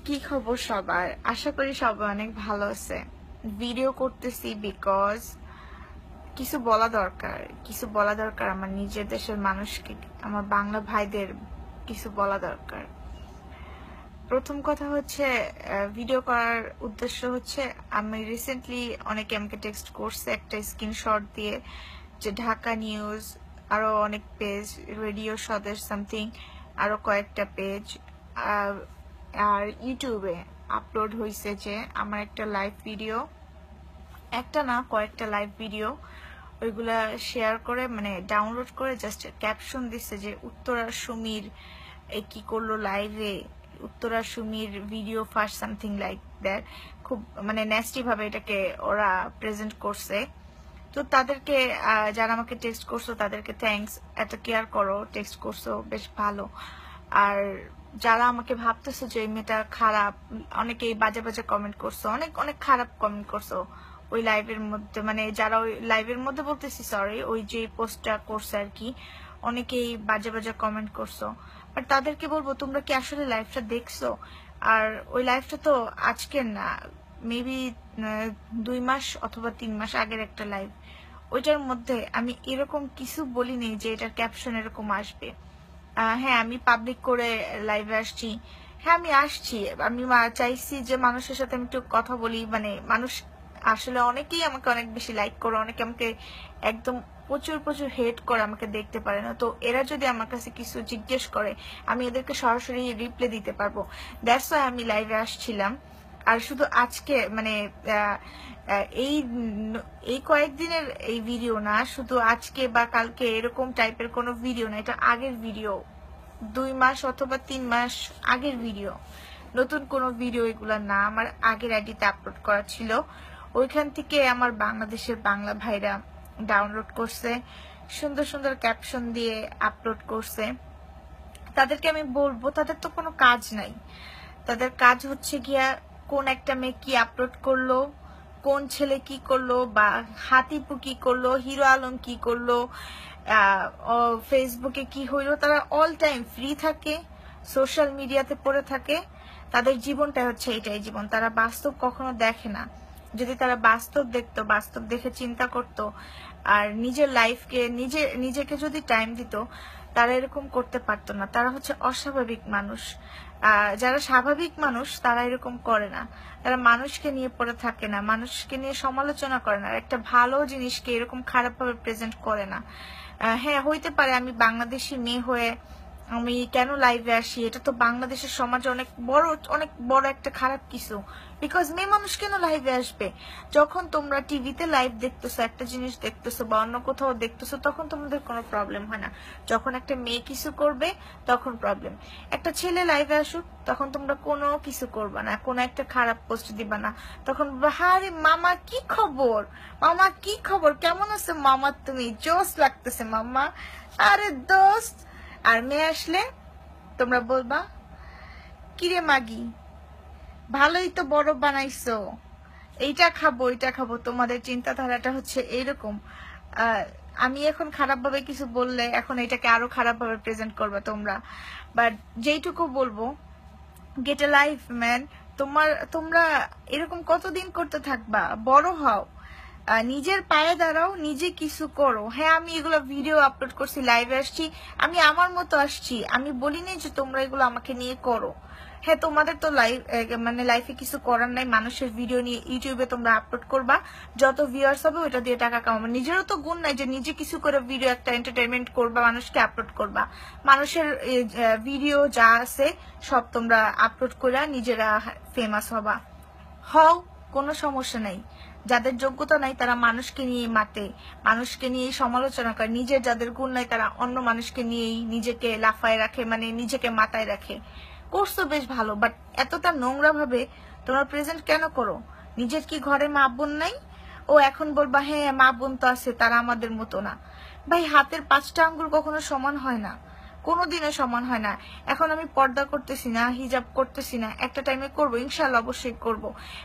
কি খবর সবার? আশা করি সবাই অনেক ভালো আছে। ভিডিও করতেছি বিকজ কিছু বলা দরকার আমার নিজের দেশের মানুষকে, আমার বাংলা ভাইদের কিছু বলা দরকার। প্রথম কথা হচ্ছে, ভিডিও করার উদ্দেশ্য হচ্ছে, আমি রিসেন্টলি অনেকে আমাকে টেক্সট করছে একটা স্ক্রিনশট দিয়ে যে ঢাকা নিউজ, আরো অনেক পেজ, রেডিও স্বদেশ সামথিং, আরো কয়েকটা পেজ আর ইউটিউবে আপলোড হয়েছে যে আমার একটা লাইভ ভিডিও, একটা না কয়েকটা লাইভ ভিডিও, ওইগুলা শেয়ার করে মানে ডাউনলোড করে জাস্ট ক্যাপশন দিচ্ছে যে উত্তরা সুমির কি করলো লাইভে, উত্তরা সুমির video first something like that. খুব মানে ন্যাস্টি ভাবে এটাকে ওরা প্রেজেন্ট করছে। তো তাদেরকে যারা আমাকে টেক্সট করছো তাদেরকে থ্যাঙ্কস, এত কেয়ার করো, টেক্সট করছো বেশ ভালো। আর যারা আমাকে ভাবতেছো যে এই মেয়েটা খারাপ, অনেকেই বাজে বাজে কমেন্ট করছো, অনেক অনেক খারাপ কমেন্ট করছো ওই লাইভের মধ্যে, মানে যারা ওই লাইভের মধ্যে বলতেছি সরি, ওই যে পোস্টটা করছে আর কি, অনেকেই বাজে বাজে কমেন্ট করছো। বাট তাদেরকে বলবো তোমরা কি আসলে লাইভটা দেখছো? আর ওই লাইভটা তো আজকের না, মেবি 2 মাস অথবা 3 মাস আগের একটা লাইভ। ওইটার মধ্যে আমি এরকম কিছু বলিনি যে এটার ক্যাপশন এরকম আসবে। হ্যাঁ, আমি পাবলিক করে লাইভে আসছি। হ্যাঁ, আমি আসছি, আমি চাইছি যে মানুষের সাথে আমি একটু কথা বলি। মানে মানুষ আসলে অনেকেই আমাকে অনেক বেশি লাইক করে, অনেকে আমাকে একদম প্রচুর প্রচুর হেট করে, আমাকে দেখতে পারে না। তো এরা যদি আমার কাছে কিছু জিজ্ঞেস করে আমি এদেরকে সরাসরি রিপ্লাই দিতে পারবো। দ্যাটস ওয়াই আমি লাইভে আসছিলাম। আর শুধু আজকে মানে এই এই কয়েকদিনের এই ভিডিও না, শুধু আজকে বা কালকে এরকম টাইপের কোনো ভিডিও না, এটা আগের ভিডিও, 2 মাস অথবা 3 মাস আগের ভিডিও, নতুন কোনো ভিডিও এগুলা না, আমার আগের আইডিতে আপলোড করা ছিল। ওইখান থেকে আমার বাংলাদেশের বাংলা ভাইরা ডাউনলোড করছে, সুন্দর সুন্দর ক্যাপশন দিয়ে আপলোড করছে। তাদেরকে আমি বলবো তাদের তো কোনো কাজ নাই, তাদের কাজ হচ্ছে গিয়া কোন একটা মেয়ে কি আপলোড করলো, কোন ছেলে কি করলো, বা হাতিপু কি করলো, হিরো আলম কি করলো, ফেসবুকে কি হইলো, তারা অল টাইম ফ্রি থাকে, সোশ্যাল মিডিয়াতে পড়ে থাকে। তাদের জীবনটা হচ্ছে এটাই জীবন, তারা বাস্তব কখনো দেখে না। যদি তারা বাস্তব দেখতো, বাস্তব দেখে চিন্তা করতো, আর নিজের লাইফকে নিজেকে যদি টাইম দিত, তারা এরকম করতে পারতো না। তারা হচ্ছে অস্বাভাবিক মানুষ। যারা স্বাভাবিক মানুষ তারা এরকম করে না, তারা মানুষকে নিয়ে পড়ে থাকে না, মানুষকে নিয়ে সমালোচনা করে না, একটা ভালো জিনিসকে এরকম খারাপভাবে প্রেজেন্ট করে না। হ্যাঁ, হইতে পারে আমি বাংলাদেশি মেয়ে হয়ে আমি কেন লাইভে আসি, এটা তো বাংলাদেশের সমাজে অনেক বড় একটা খারাপ কিছু। বিকজ মেয়ে মানুষ কেন লাইভে আসবে? যখন তোমরা টিভিতে লাইভ দেখতেছো, একটা জিনিস দেখতেছো বা অন্য কোথাও দেখতেছো, তখন তোমাদের কোনো প্রবলেম হয় না। যখন একটা মেয়ে কিছু করবে তখন প্রবলেম। একটা ছেলে লাইভে আসুক, তখন তোমরা কোনো কিছু করবা না, কোনো একটা খারাপ পোস্ট দিবা না, তখন হারে মামা কি খবর, মামা কি খবর, কেমন আছে মামা, তুমি জোস লাগতেছে মামা, আরে দোস্ত। আর মেয়ে আসলে তোমরা বলবা কিরে মাগি, ভালোই তো বড় বানাইছো, এইটা খাবো ওইটা খাবো। তোমাদের চিন্তাধারাটা হচ্ছে এইরকম। আমি এখন খারাপ ভাবে কিছু বললে এখন এটাকে আরো খারাপ ভাবে প্রেজেন্ট করবে তোমরা। বাট যেইটুকু বলবো, গেট এ লাইফ ম্যান। তোমরা এরকম কতদিন করতে থাকবা? বড় হও, নিজের পায়ে দাঁড়াও, নিজে কিছু করো। হ্যাঁ, আমি এগুলো ভিডিও আপলোড করছি, লাইভে আসছি, আমি আমার মতো আসছি, আমি বলিনি যে তোমরা এগুলো আমাকে নিয়ে করো। হ্যাঁ, তোমাদের তো মানে লাইফে কিছু করার নাই, মানুষের ভিডিও নিয়ে ইউটিউবে তোমরা আপলোড করবা, যত ভিউয়ার্স হবে ওটা দিয়ে টাকা কামাবো। নিজেরও তো গুণ নাই যে নিজে কিছু করে ভিডিও একটা এন্টারটেনমেন্ট করবা, মানুষকে আপলোড করবা। মানুষের ভিডিও যা আছে সব তোমরা আপলোড করে নিজেরা ফেমাস হবা, হও, কোনো সমস্যা নাই। যাদের যোগ্যতা নাই তারা মানুষকে নিয়ে মাতে, মানুষকে নিয়ে সমালোচনা করে। নিজের যাদের গুণ নাই তারা অন্য মানুষকে নিয়েই নিজেকে লাফায় রাখে, মানে নিজেকে মাথায় রাখে। করছো বেশ ভালো, বাট এতটা নোংরা ভাবে তোমরা প্রেজেন্ট কেন করো? নিজের কি ঘরে মা বোন নাই? ও এখন বলবা হ্যাঁ মা বোন তো আছে, তারা আমাদের মতো না। ভাই, হাতের 5টা আঙ্গুল কখনো সমান হয় না, কোনোদিনও সমান হয় না। এখন আমি পর্দা করতেছি না, হিজাব করতেছি না, একটা টাইমে করবো, ইনশাল্লাহ অবশ্যই করব।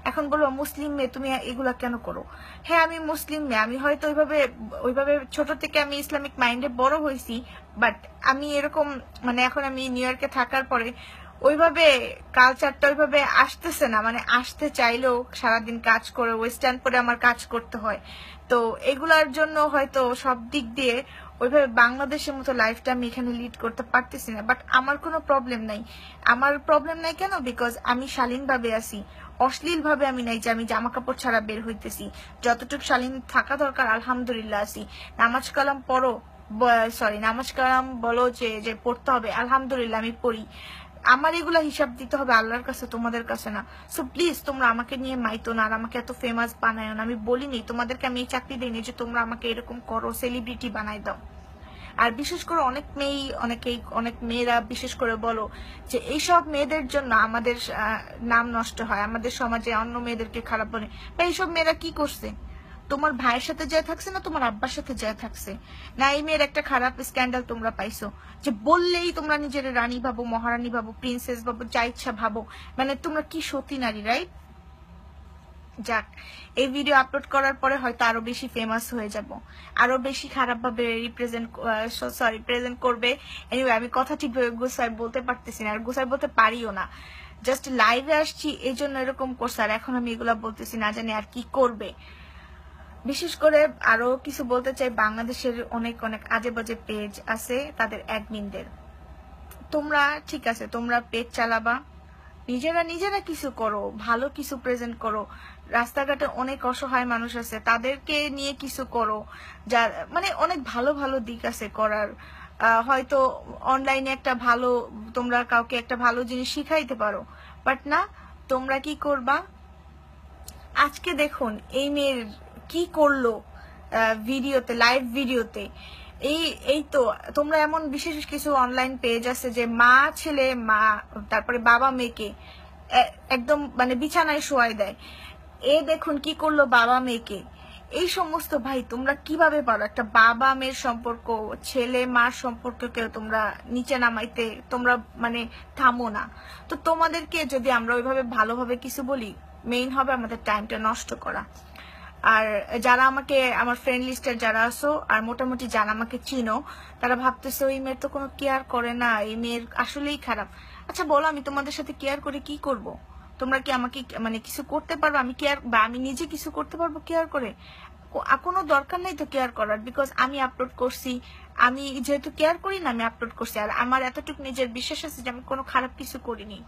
এখন বলবো মুসলিম মেয়ে তুমি এগুলা কেন করো? হ্যাঁ, আমি মুসলিম মেয়ে, আমি হয়তো ওইভাবে ছোট থেকে আমি ইসলামিক মাইন্ডে বড় হয়েছি, বাট আমি এরকম মানে এখন আমি নিউ ইয়র্কে থাকার পরে ওইভাবে কালচারটা ওইভাবে আসতেছে না, মানে আসতে চাইলেও সারাদিন কাজ করে ওয়েস্টার্ন পরে আমার কাজ করতে হয়। তো এগুলার জন্য হয়তো সব দিক দিয়ে ওইভাবে বাংলাদেশের মতো লাইফটা আমি এখানে লিড করতে পারতেছি না। বাট আমার কোনো প্রবলেম নাই। আমার প্রবলেম নাই কেন? বিকজ আমি শালীনভাবে আছি, অশ্লীল ভাবে আমি নাই যে আমি জামা কাপড় ছাড়া বের হইতেছি। যতটুকু শালীন থাকা দরকার আলহামদুলিল্লাহ আছি। নামাজ কালাম পড়ো, সরি নামাজ কালাম বলো যে পড়তে হবে, আলহামদুলিল্লাহ আমি পড়ি। আমার এগুলা হিসাব দিতে হবে আল্লাহর কাছে, তোমাদের কাছে না। সো প্লিজ তোমরা আমাকে নিয়ে মাইতো না, আর আমাকে এত ফেমাস বানায় না। আমি বলিনি তোমাদেরকে, আমি এই চাকরি দিইনি যে তোমরা আমাকে এরকম করো, সেলিব্রিটি বানাই দাও। আর বিশেষ করে অনেক মেয়েরা বিশেষ করে বলো যে এইসব মেয়েদের জন্য আমাদের নাম নষ্ট হয়, আমাদের সমাজে অন্য মেয়েদেরকে খারাপ বলে। বা এইসব মেয়েরা কি করছে? তোমার ভাইয়ের সাথে যায় থাকছে না তোমার আব্বার সাথে যায় থাকছে না? এই মেয়ের একটা খারাপ স্ক্যান্ডাল তোমরা পাইছো যে বললেই তোমরা নিজের রানী ভাবো, মহারানী ভাবো, প্রিন্সেস ভাবো, যা ইচ্ছা ভাবো। মানে তোমরা কি সতী নারী, রাইট? যাক, এই ভিডিও আপলোড করার পরে হয়তো আরো বেশি ফেমাস হয়ে যাব, আরো বেশি খারাপ ভাবে প্রেজেন্ট করবে। এনিওয়ে আমি কথা ঠিকভাবে গুছাই বলতে পারতেছি না, আর গুছাই বলতে পারিও না। জাস্ট লাইভে আসছি এই জন্য এরকম করছে, আর এখন আমি এগুলা বলতেছি, না জানি আর কি করবে। বিশেষ করে আরো কিছু বলতে চাই, বাংলাদেশের অনেক আজে বাজে পেজ আছে তাদের অ্যাডমিনদের। তোমরা ঠিক আছে, তোমরা পেজ চালাবা, নিজেরা কিছু করো, ভালো কিছু প্রেজেন্ট করো। রাস্তাঘাটে অনেক অসহায় মানুষ আছে, তাদেরকে নিয়ে কিছু করো। যার মানে অনেক ভালো ভালো দিক আছে করার। হয়তো অনলাইনে একটা ভালো, তোমরা কাউকে একটা ভালো জিনিস শিখাইতে পারো। বাট না, তোমরা কি করবা? আজকে দেখুন এই মেয়ের কি করলো ভিডিওতে, লাইভ ভিডিওতে। এই তো তোমরা এমন বিশেষ কিছু অনলাইন পেজ আছে যে মা ছেলে, মা তারপরে বাবা মেয়েকে একদম মানে বিছানায় শোয়াই দেয়। দেখুন কি করলো বাবা মেয়েকে। এই সমস্ত ভাই তোমরা কিভাবে পারো একটা বাবা মেয়ের সম্পর্ক, ছেলে মার সম্পর্ককে তোমরা নিচে নামাইতে? তোমরা মানে থামো না। তো তোমাদেরকে যদি আমরা ওইভাবে ভালোভাবে কিছু বলি, মেইন হবে আমাদের টাইমটা নষ্ট করা। আর যারা আমাকে, আমার ফ্রেন্ড লিস্টের যারা আছো আর মোটামুটি যারা আমাকে চিনো, তারা ভাবতেছে ওই মেয়ের তো কোনো কেয়ার করে না, এই মেয়ের আসলেই খারাপ। আচ্ছা বলো, আমি তোমাদের সাথে কেয়ার করে কি করব? তোমরা কি আমাকে মানে কিছু করতে পারবো? আমি কেয়ার বা আমি নিজে কিছু করতে পারবো কেয়ার করে? কোনো দরকার নেই তো কেয়ার করার, বিকজ আমি আপলোড করছি। আমি যেহেতু কেয়ার করি না, আমি আপলোড করছি। আর আমার এতটুকু নিজের বিশ্বাস আছে যে আমি কোনো খারাপ কিছু করিনি।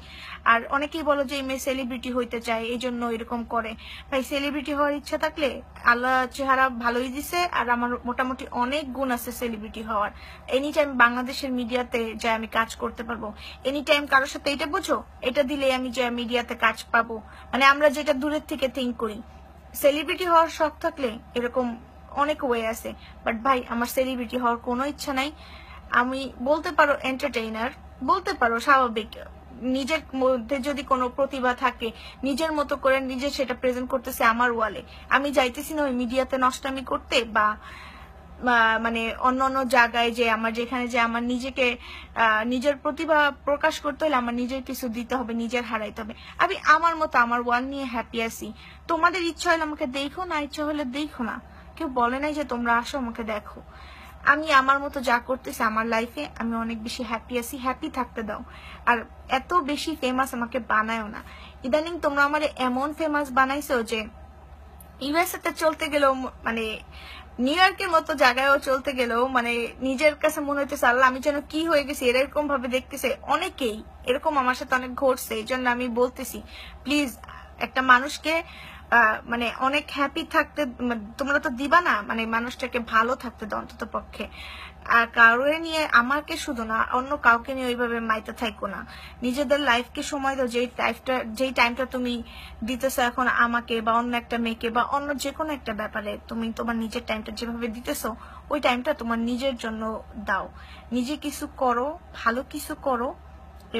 আর অনেকেই বলো যে এই মেয়ে সেলিব্রিটি হইতে চায়, এই জন্য এরকম করে। ভাই সেলিব্রিটি হওয়ার ইচ্ছা থাকলে আল্লাহ চেহারা ভালোই দিছে, আর আমার মোটামুটি অনেক গুণ আছে সেলিব্রিটি হওয়ার। এনি টাইম বাংলাদেশের মিডিয়াতে যে আমি কাজ করতে পারবো, এনি টাইম কারোর সাথে এটা বুঝো, এটা দিলে আমি যে মিডিয়াতে কাজ পাবো। মানে আমরা যেটা দূরের থেকে থিঙ্ক করি। সেলিব্রিটি হওয়ার শখ থাকলে এরকম অনেক ওয়ে আছে। বাট ভাই আমার সেলিব্রিটি হওয়ার কোনো ইচ্ছা নাই। আমি বলতে পারো এন্টারটেইনার, বলতে পারো স্বাভাবিক। নিজের মধ্যে যদি কোনো প্রতিভা থাকে, নিজের মতো করে নিজে সেটা প্রেজেন্ট করতেছে আমার ওয়ালে। আমি যাইতেছি না ওই মিডিয়াতে নষ্টামি করতে, বা মানে অন্য জায়গায় যে আমার যেখানে যে আমার নিজেকে নিজের প্রতিভা প্রকাশ করতে হলে আমার নিজের কিছু দিতে হবে, নিজের হারাইতে হবে। আমি আমার মতো আমার ওয়াল নিয়ে হ্যাপি আছি। তোমাদের ইচ্ছা হলে আমাকে দেখো, না ইচ্ছা হলে দেখো না। কেউ বলে নাই যে তোমরা আসো আমাকে দেখো। আমি আমার মতো যা করতেছি আমার লাইফে, আমি অনেক বেশি হ্যাপি আছি, হ্যাপি থাকতে দাও। আর এত বেশি ফেমাস আমাকে বানায়ও না। ইদানিং তোমরা আমার এমন ফেমাস বানাইছো যে ইউএসএ তে চলতে গেলেও, মানে নিউ ইয়র্কের মতো জায়গায়ও চলতে গেলেও মানে নিজের কাছে মনে হইতেছে আল্লাহ আমি যেন কি হয়ে গেছি, এরকম ভাবে দেখতেছে অনেকেই। এরকম আমার সাথে অনেক ঘটছে, এই জন্য আমি বলতেছি প্লিজ একটা মানুষকে মানে অনেক হ্যাপি থাকতে তোমরা তো দিবা না, মানে মানুষটাকে ভালো থাকতে দাও অন্তত পক্ষে। আর কারোর নিয়ে, আমাকে শুধু না অন্য কাউকে নিয়ে ওইভাবে মাইতে থাকো না। নিজেদের লাইফকে সময় দাও। যেই টাইমটা তুমি দিতেছো এখন আমাকে বা অন্য একটা মেয়েকে বা অন্য যে কোনো একটা ব্যাপারে, তুমি তোমার নিজের টাইমটা যেভাবে দিতেছো ওই টাইমটা তোমার নিজের জন্য দাও। নিজে কিছু করো, ভালো কিছু করো,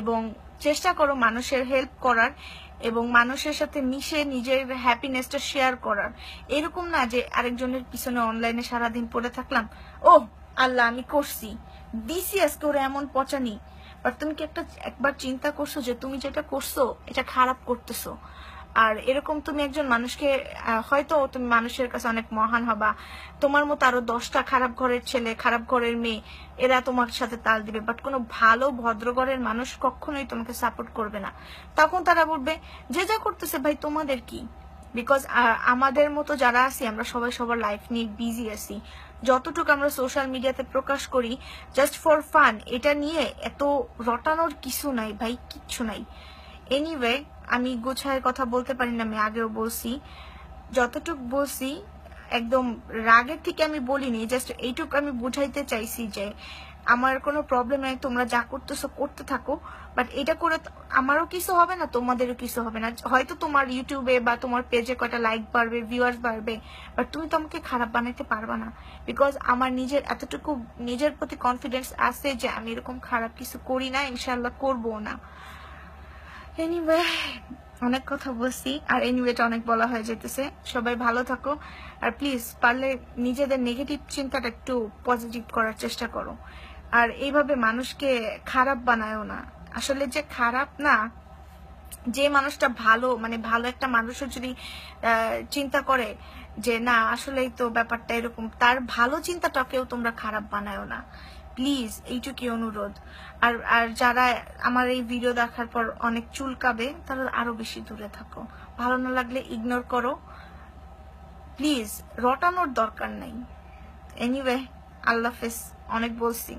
এবং চেষ্টা করো মানুষের হেল্প করার এবং মানুষের সাথে মিশে নিজের হ্যাপিনেসটা শেয়ার করার। এরকম না যে আরেকজনের পিছনে অনলাইনে সারাদিন পড়ে থাকলাম, ও আল্লাহ আমি করছি দিছি আজকে ওরা এমন পচানি। বাট তুমি কি একবার চিন্তা করছো যে তুমি যেটা করছো এটা খারাপ করতেছো? আর এরকম তুমি একজন মানুষকে হয়তো তুমি মানুষের কাছে অনেক মহান হবা, তোমার মতো আরো 10টা খারাপ ঘরের ছেলে, খারাপ ঘরের মেয়ে, এরা তোমার সাথে তাল দিবে, বাট কোনো ভালো ভদ্র ঘরের মানুষ কখনোই তোমাকে সাপোর্ট করবে না। তখন তারা বলবে যে যা করতেছে ভাই তোমাদের কি। বিকজ আমাদের মতো যারা আছি আমরা সবাই সবার লাইফ নিয়ে বিজি আছি। যতটুকু আমরা সোশ্যাল মিডিয়াতে প্রকাশ করি জাস্ট ফর ফান, এটা নিয়ে এত রটানোর কিছু নাই ভাই, কিচ্ছু নাই। এনিওয়ে, আমি গোছায়ের কথা বলতে পারি না, আমি আগেও বলছি, যতটুক বলছি একদম রাগের থেকে আমি বলিনি, জাস্ট এইটুকু আমি বুঝাইতে চাইছি যে আমার কোনো প্রবলেম নাই, তোমরা যা করতেছো করতে থাকো, বাট এটা করে আমারও কিছু হবে না, তোমাদেরও কিছু হবে না। হয়তো তোমার ইউটিউবে বা তোমার পেজে কয়টা লাইক বাড়বে, ভিউয়ার্স বাড়বে, বাট তুমি তো আমাকে খারাপ বানাইতে পারবা না। বিকজ আমার নিজের এতটুকু নিজের প্রতি কনফিডেন্স আছে যে আমি এরকম খারাপ কিছু করি না, ইনশাল্লাহ করবো না। এনিওয়ে, অনেক কথা বলছি, আর এনিওয়েটা অনেক বলা হয়ে যেতেছে। সবাই ভালো থাকো, আর প্লিজ পারলে নিজেদের নেগেটিভ চিন্তাটা একটু পজিটিভ করার চেষ্টা করো, আর এইভাবে মানুষকে খারাপ বানায়ও না। আসলে যে খারাপ না, যে মানুষটা ভালো, মানে ভালো একটা মানুষও যদি চিন্তা করে যে না আসলেই তো ব্যাপারটা এরকম, তার ভালো চিন্তাটাকেও তোমরা খারাপ বানায়ও না, প্লিজ, এইটুকুই অনুরোধ। আর আর যারা আমার এই ভিডিও দেখার পর অনেক চুলকাবে, তারা আরো বেশি দূরে থাকো, ভালো না লাগলে ইগনোর করো, প্লিজ, রটানোর দরকার নাই। এনিওয়ে, আল্লাহ হাফেজ, অনেক বলছি।